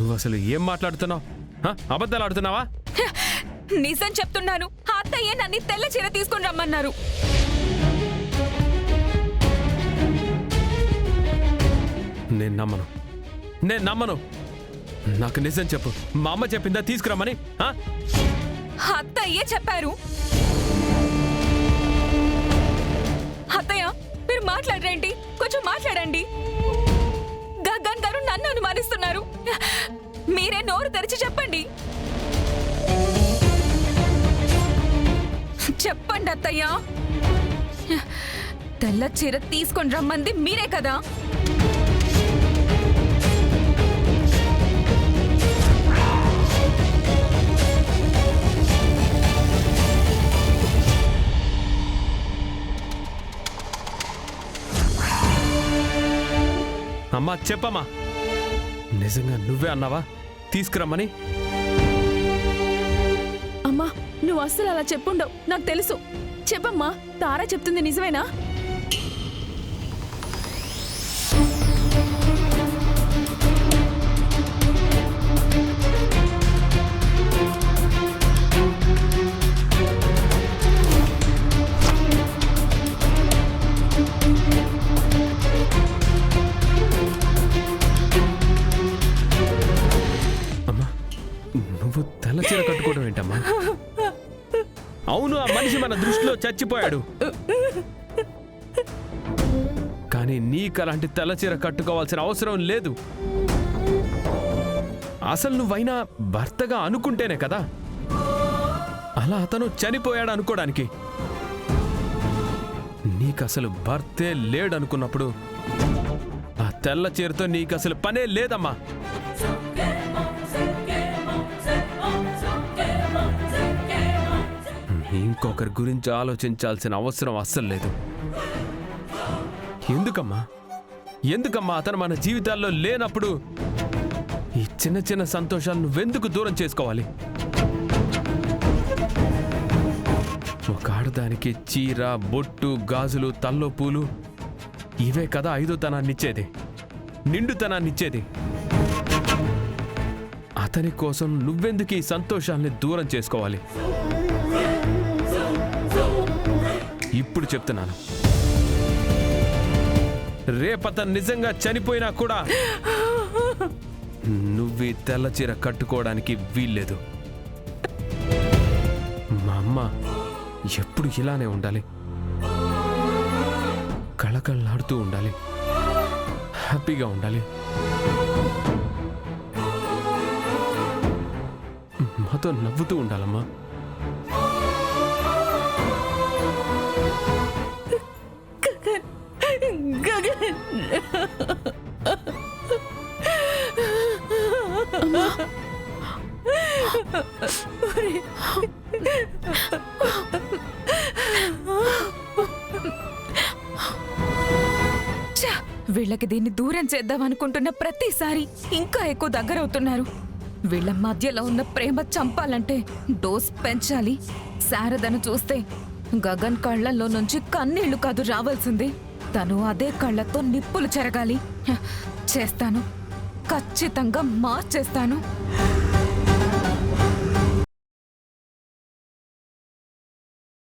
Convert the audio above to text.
నువ్వు అసలు ఏం మాట్లాడుతున్నావు? అబద్ధాలు ఆడుతున్నావా? నిజం చెప్తున్నాను. అత్తయ్య నన్ను తెల్ల చీర తీసుకుని రమ్మన్నారు. నేను నమ్మను. నాకు నిజం చెప్పు. మా అమ్మ చెప్పిందా తీసుకురమ్మని? అత్తయ్యే చెప్పారు. అత్తయ్య మీరు మాట్లాడరేంటి? కొంచెం మాట్లాడండి. గగన్ గారు నన్ను అనుమానిస్తున్నారు. మీరే నోరు తెరిచి చెప్పండి. చెప్పండి అత్తయ్య. తెల్ల చీర తీసుకొని రమ్మంది మీరే కదా? అమ్మా చెప్పమ్మా, నిజంగా నువ్వే అన్నావా తీసుకురమ్మని? అమ్మా నువ్వు అస్సలు అలా చెప్పుండవు, నాకు తెలుసు. చెప్పమ్మా, తారా చెప్తుంది నిజమేనా? నువ్వు తెల్ల చీర కట్టుకోవడం ఏంటమ్మా? అవును, ఆ మనిషి మన దృష్టిలో చచ్చిపోయాడు. కానీ నీకు అలాంటి తెల్ల చీర కట్టుకోవాల్సిన అవసరం లేదు. అసలు నువ్వైనా భర్తగా అనుకుంటేనే కదా అలా అతను చనిపోయాడు అనుకోవడానికి. నీకసలు భర్తే లేడనుకున్నప్పుడు ఆ తెల్ల చీరతో నీకసలు పనే లేదమ్మా. ఇంకొకరి గురించి ఆలోచించాల్సిన అవసరం అస్సలు లేదు. ఎందుకమ్మా అతను మన జీవితాల్లో లేనప్పుడు ఈ చిన్న చిన్న సంతోషాలు నువ్వెందుకు దూరం చేసుకోవాలి? ఒక ఆడదానికి చీర, బొట్టు, గాజులు, తల్లో పూలు ఇవే కదా ఐదోతనాన్నిచ్చేది, నిండుతనాన్నిచ్చేది. అతని కోసం నువ్వెందుకు ఈ సంతోషాల్ని దూరం చేసుకోవాలి? ఇప్పుడు చెప్తున్నాను, రేపతను నిజంగా చనిపోయినా కూడా నువ్వు ఈ తెల్ల చీర కట్టుకోవడానికి వీల్లేదు. మా అమ్మ ఎప్పుడు ఇలానే ఉండాలి, కళకళలాడుతూ ఉండాలి, హ్యాపీగా ఉండాలి, మాతో నవ్వుతూ ఉండాలమ్మా. వీళ్ళకి దీన్ని దూరం చేద్దాం అనుకుంటున్న ప్రతిసారి ఇంకా ఎక్కువ దగ్గరవుతున్నారు. వీళ్ళ మధ్యలో ఉన్న ప్రేమ చంపాలంటే డోస్ పెంచాలి. శారదను చూస్తే గగన్ కళ్ళల్లో నుంచి కన్నీళ్లు కాదు రావాల్సింది, తను అదే కళ్ళతో నిప్పులు చెరగాలి. చేస్తాను, ఖచ్చితంగా మార్చేస్తాను.